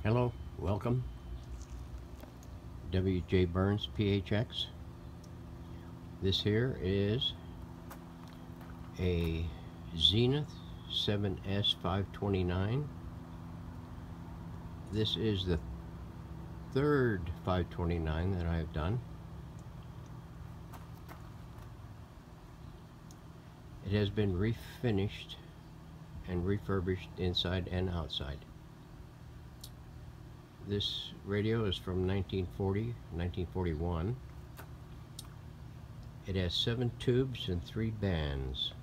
Hello, welcome. W.J. Burns, PHX. This here is a Zenith 7S529. This is the third 529 that I have done. It has been refinished and refurbished inside and outside. This radio is from 1941. It has 7 tubes and 3 bands.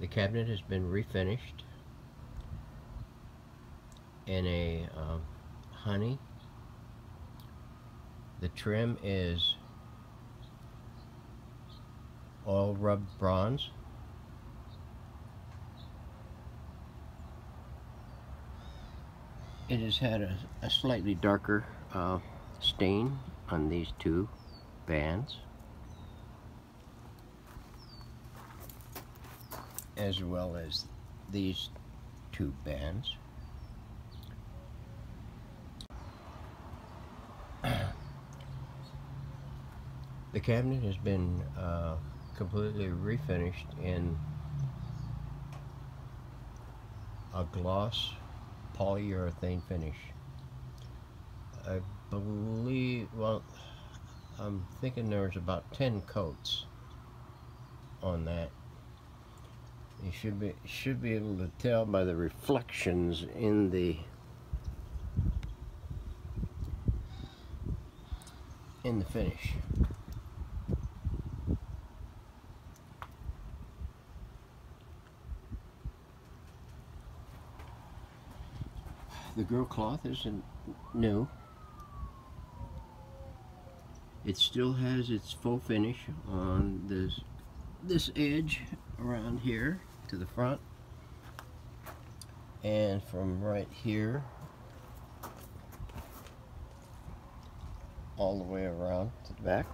The cabinet has been refinished in a honey. The trim is oil rubbed bronze. It has had a slightly darker stain on these 2 bands, as well as these 2 bands. The cabinet has been completely refinished in a gloss polyurethane finish. I believe, well, I'm thinking there's about 10 coats on that. You should be able to tell by the reflections in the finish. The grill cloth isn't new. It still has its full finish on this edge around here to the front, and from right here all the way around to the back.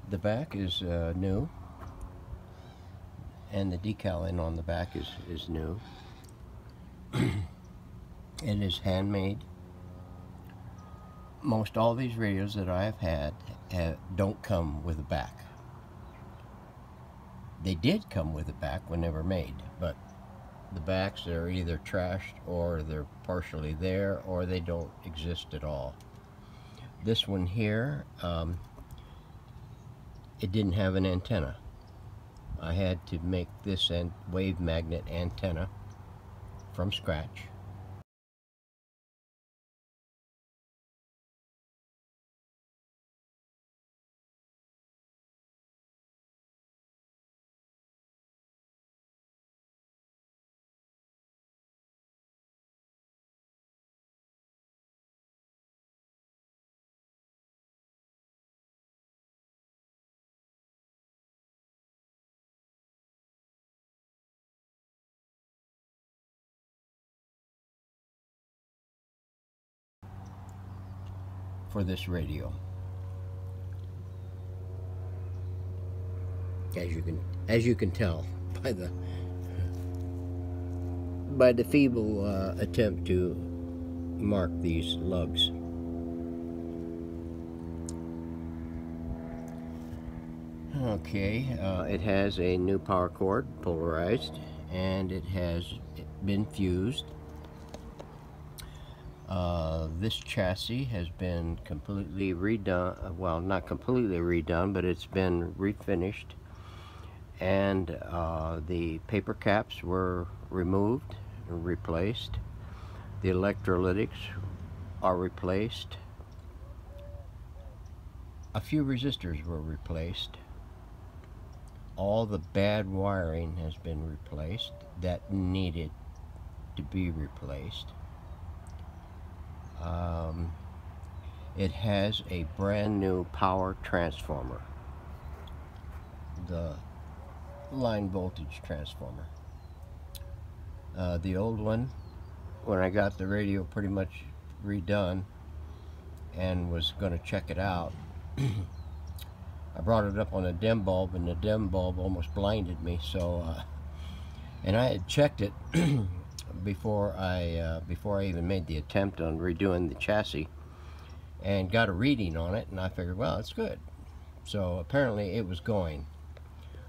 The back is new, and the decaling on the back is new. It is handmade. Most all these radios that I have had don't come with a back. They did come with a back when they were made, but the backs are either trashed, or they're partially there, or they don't exist at all. This one here, it didn't have an antenna. I had to make this wave magnet antenna from scratch. For this radio, as you can tell by the feeble attempt to mark these lugs. Okay, it has a new power cord, polarized, and it has been fused. This chassis has been completely redone. Well, not completely redone, but it's been refinished, and the paper caps were removed and replaced. The electrolytics are replaced. A few resistors were replaced. All the bad wiring has been replaced that needed to be replaced. It has a brand new power transformer, the line voltage transformer. The old one when I got the radio pretty much redone and was going to check it out, I brought it up on a dim bulb, and the dim bulb almost blinded me. So, and I had checked it before I even made the attempt on redoing the chassis, and got a reading on it, and I figured, well, it's good. So apparently it was going,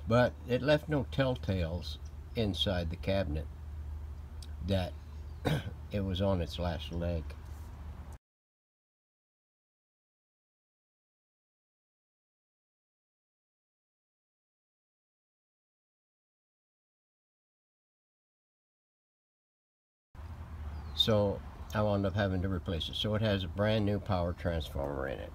but it left no telltales inside the cabinet that it was on its last leg. So I wound up having to replace it. So it has a brand new power transformer in it.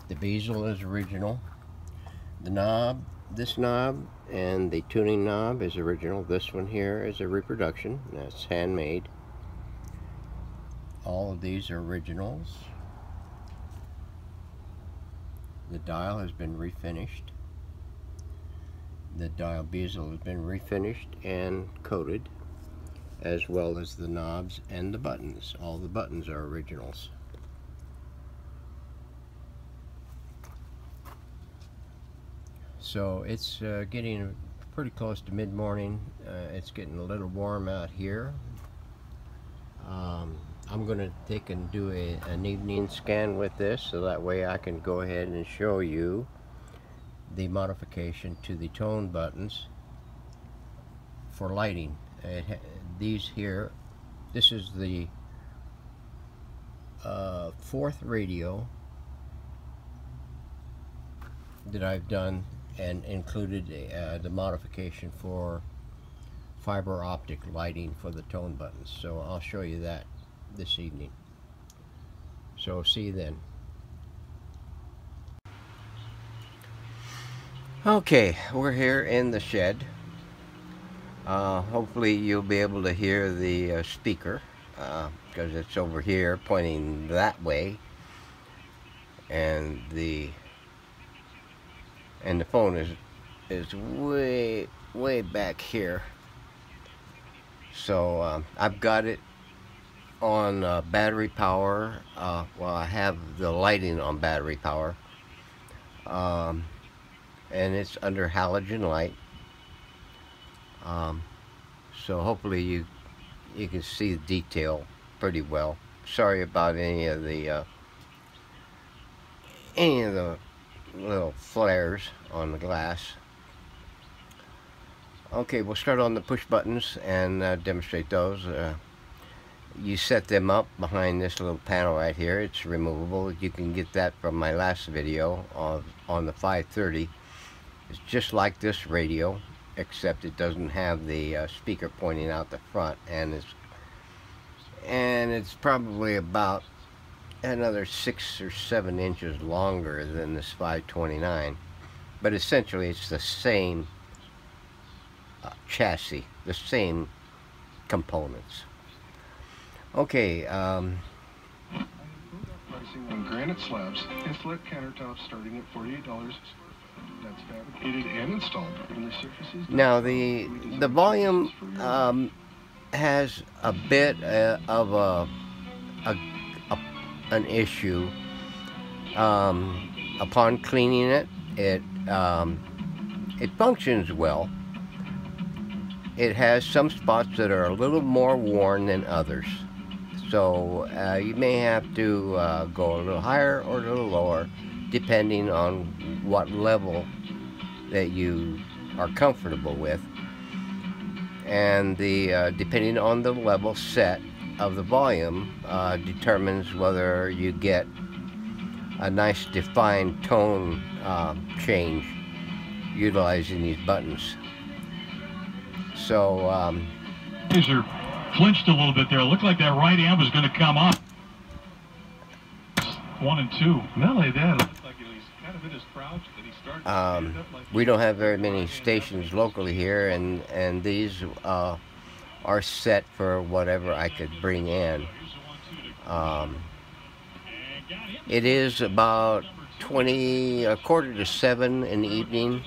The bezel is original. The knob, this knob, and the tuning knob is original. This one here is a reproduction. That's handmade. All of these are originals. The dial has been refinished. The dial bezel has been refinished and coated, as well as the knobs and the buttons. All the buttons are originals. So it's getting pretty close to mid-morning. It's getting a little warm out here. I'm going to take and do an evening scan with this, so that way I can go ahead and show you the modification to the tone buttons for lighting. These here, this is the fourth radio that I've done and included the modification for fiber optic lighting for the tone buttons. So I'll show you that this evening. So see you then. Okay, we're here in the shed. Hopefully you'll be able to hear the speaker, because it's over here pointing that way, and the phone is way back here. So I've got it on battery power. Well, I have the lighting on battery power, and it's under halogen light. So hopefully you can see the detail pretty well. Sorry about any of the little flares on the glass. Okay, we'll start on the push buttons and demonstrate those. You set them up behind this little panel right here. It's removable. You can get that from my last video on the 530. It's just like this radio, except it doesn't have the speaker pointing out the front, and it's probably about another 6 or 7 inches longer than this 529, but essentially it's the same chassis, the same components. Okay, pricing on granite slabs and flat countertops starting at $48. That's fabricated and installed in the surfaces. Now the volume has a bit of an issue. Upon cleaning it, it functions well. It has some spots that are a little more worn than others. So you may have to go a little higher or a little lower, depending on what level that you are comfortable with. And depending on the level set of the volume determines whether you get a nice defined tone change utilizing these buttons. So Laser flinched a little bit there. It looked like that right amp was going to come up. 1 and 2. Not like that. Like he was kind of in his crouch, but he started to stand up like we don't have very many stations locally here, and these are set for whatever I could bring in. It is about 6:15 in the evening.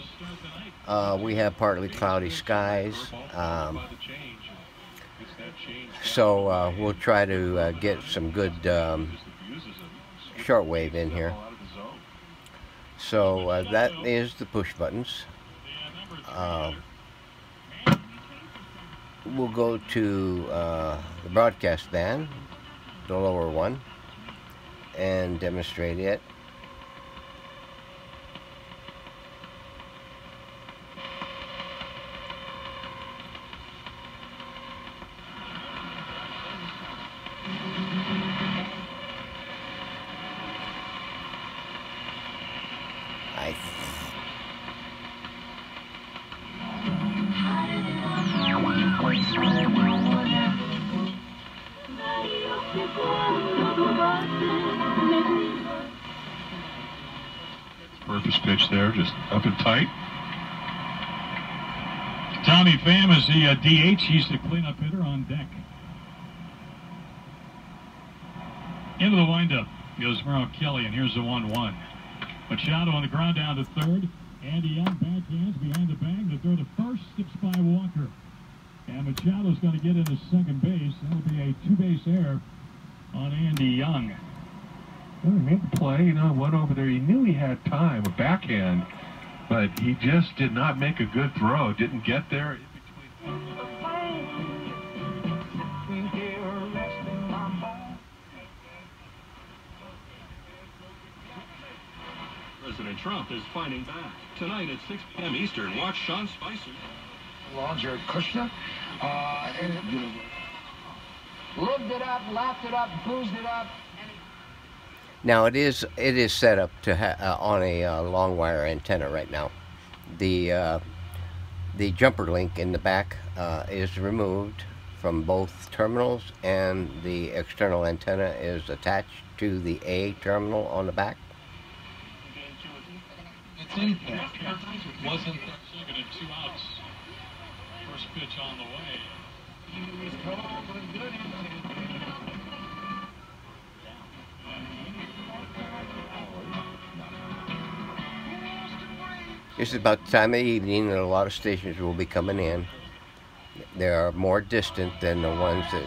We have partly cloudy skies, so we'll try to get some good shortwave in here. So that is the push buttons. We'll go to the broadcast band, the lower one, and demonstrate it. Purpose pitch there, just up and tight. Tommy Pham is the DH. He's the cleanup hitter on deck. Into the windup goes Merrill Kelly, and here's the 1-1. Machado on the ground down to third. Andy Young backhands behind the bag. The throw to first, skips by Walker. And Machado's going to get into second base. That'll be a two-base error on Andy Young. Well, he made the play, went over there. He knew he had time, a backhand, but he just did not make a good throw. Didn't get there in between. President Trump is fighting back. Tonight at 6 p.m. Eastern, watch Sean Spicer. Jared Kushner. Lived it up, laughed it up, boozed it up. Now it is set up to on a long wire antenna right now. The jumper link in the back is removed from both terminals, and the external antenna is attached to the A terminal on the back. It's impact. Wasn't second and 2 outs. First pitch on the way. This is about the time of evening that a lot of stations will be coming in. They are more distant than the ones that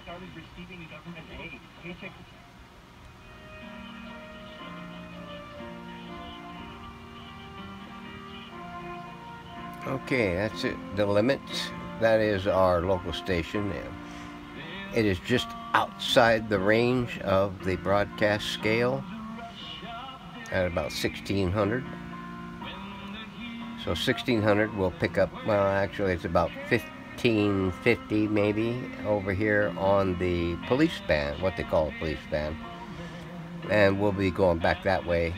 started receiving government aid. Paycheck. Okay, that's it. The limits. That is our local station. It is just outside the range of the broadcast scale at about 1600. So 1600 will pick up, well, actually it's about 1550 maybe over here on the police band, what they call a police band. And we'll be going back that way.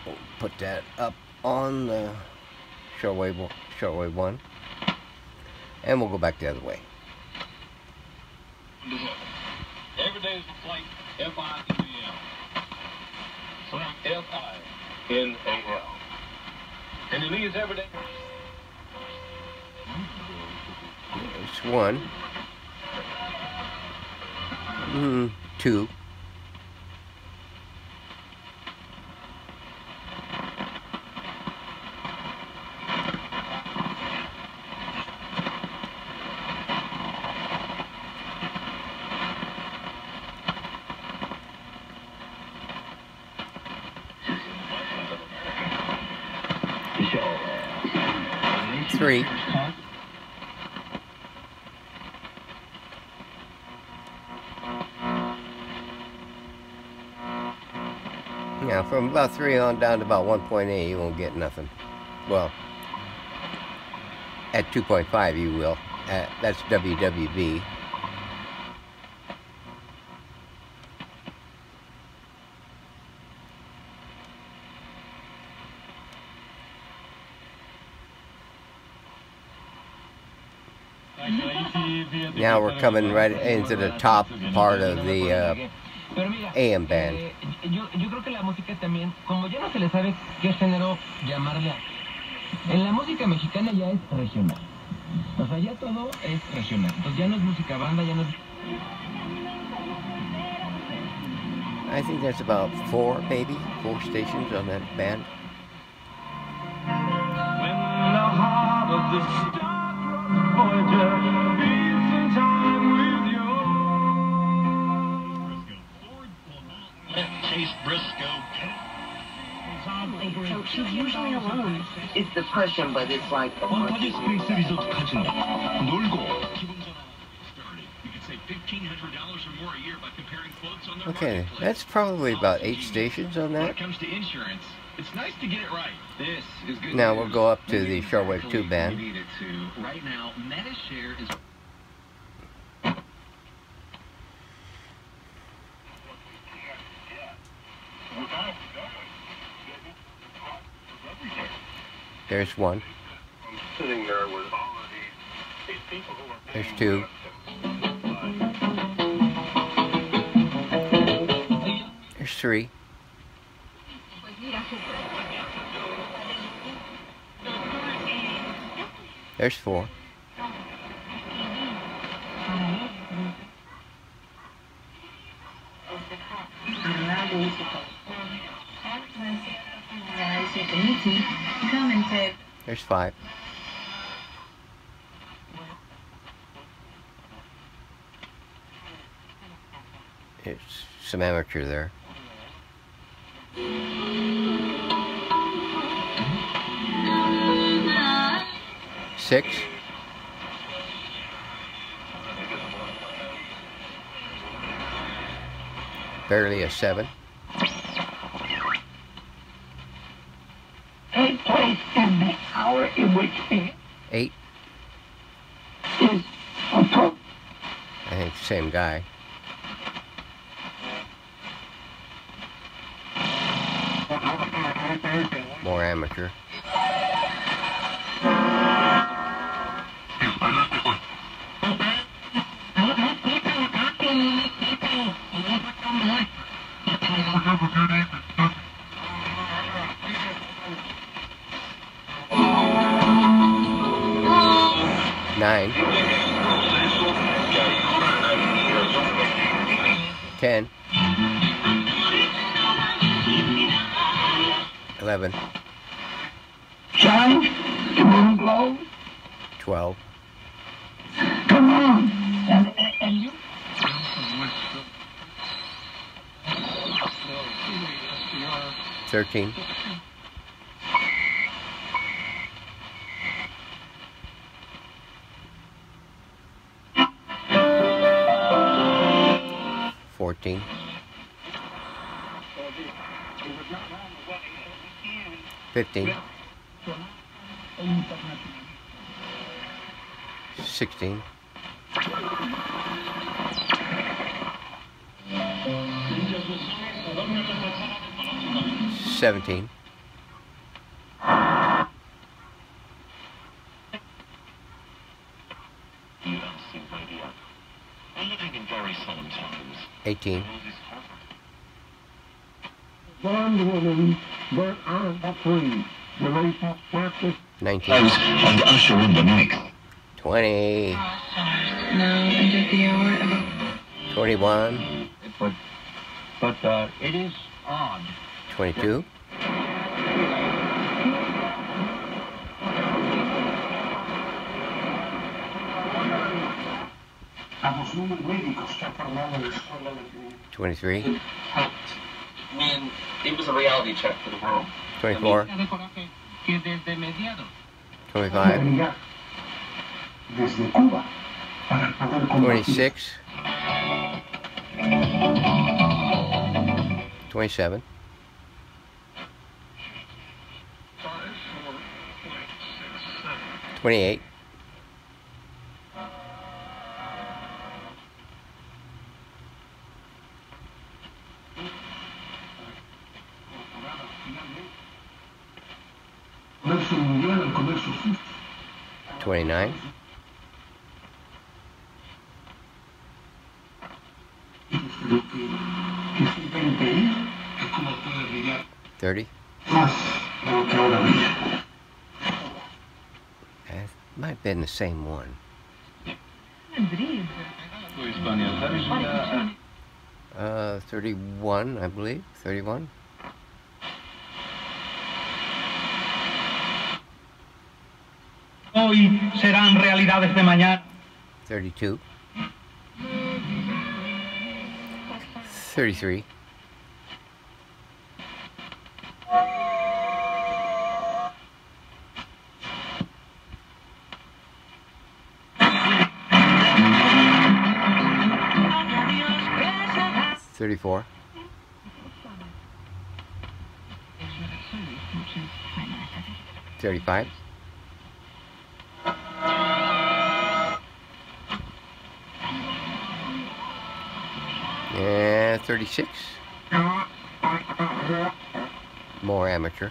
We'll put that up on the shortwave 1. And we'll go back the other way. Every day is a flight, F-I-N-A-L. F-I-N-A-L. And it means every day. It's 1. 2.3. Now, from about 3 on down to about 1.8, you won't get nothing. Well, at 2.5 you will. That's WWB. Now we're coming right into the top part of the Pero mira, AM band. yo creo que la música también, como ya no se le sabe qué género llamarle, en la música mexicana ya es regional. O sea, ya todo es regional. Entonces ya no es música banda, ya no es... I think that's about 4, maybe 4 stations on that band. When the heart of the star-crossed Voyager beats in time with Briscoe. Ford will not let Chase Briscoe. So she's usually alone. It's the person, but it's like a monkey. Okay, that's probably about 8 stations on When that. it comes to insurance, it's nice to get it right. This is good Now news. we'll go up to the shortwave 2 band. You need it to. Right now, MetaShare is... There's 1. Sitting there with all of these people who are There's 2. There's 3. There's 4. There's 5. It's some amateur there. 6. Barely a 7. A place in the hour in which it 8. is appropriate. I think same guy. More amateur. Nine. 10. 11. Shine, the moon glows. 12. Come on, and you. 13. 14. 15. 16. 17. 18. Bond woman, but I'm free. The race of practice. 19. And usher in the next. 20. Now under the hour of 21. But it is odd. 22. 23. When it was a reality check for the world. 24. 25. 26. 27. 28. 29. 30. 30. That might have been the same one. 31, I believe. 31. Hoy serán realidades de mañana. 32. 33. 34. 35. And 36. More amateur.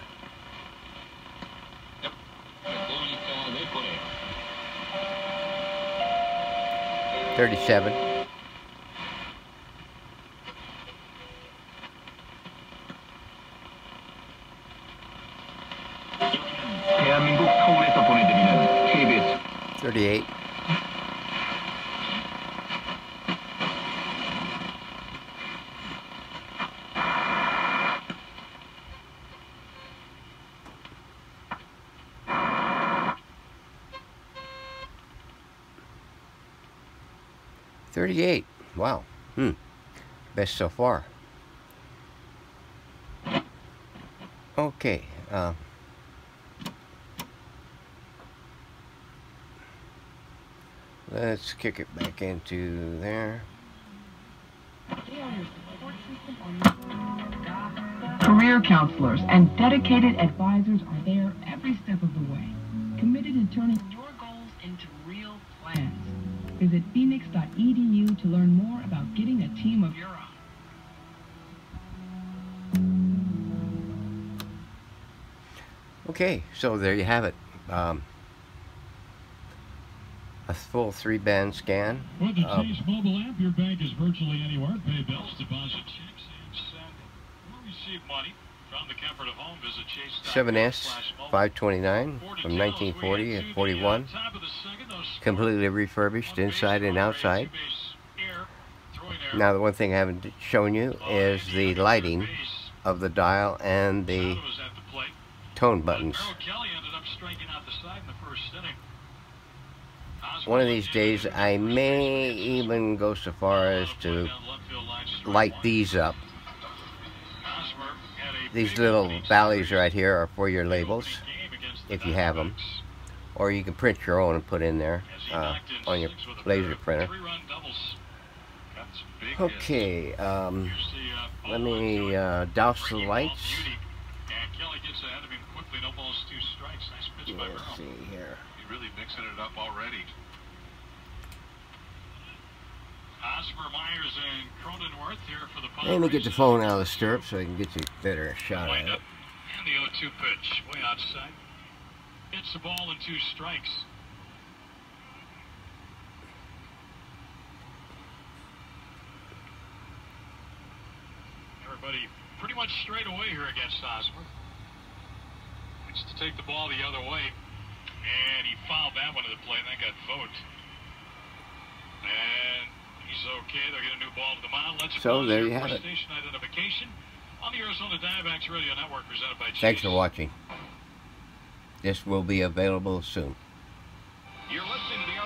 37. 38. 38. Wow. Best so far. Okay. Let's kick it back into there. Career counselors and dedicated advisors are there every step of the way, committed to turning your goals into real plans. Visit phoenix.edu to learn more about getting a team of your own. Okay, so there you have it. A full 3-band scan. With the Chase mobile app, your bank is virtually anywhere. Pay bills, deposit checks, and send or receive money from the comfort of home. Visit Chase. 7S 529 from 1940 and 41. Completely refurbished inside and outside. Now the one thing I haven't shown you is the lighting of the dial and the tone buttons. One of these days I may even go so far as to light these up. These little valleys right here are for your labels, if you have them. Or you can print your own and put in there on your laser printer. Okay, let me douse the lights. Let's see here. You're really mixing it up already. Let me get the phone out of the stirrup so I can get you a better shot at it. And the 0-2 pitch, way outside. Hits the ball in 2 strikes. Everybody pretty much straight away here against Hosmer. Needs to take the ball the other way. And he fouled that one to the plate, and that got vote. And he's okay. They'll get a new ball to the mound. Let's so there you have it. Station identification on the Arizona Diamondbacks Radio Network, presented by Chase. Thanks for watching. This will be available soon. You're listening to the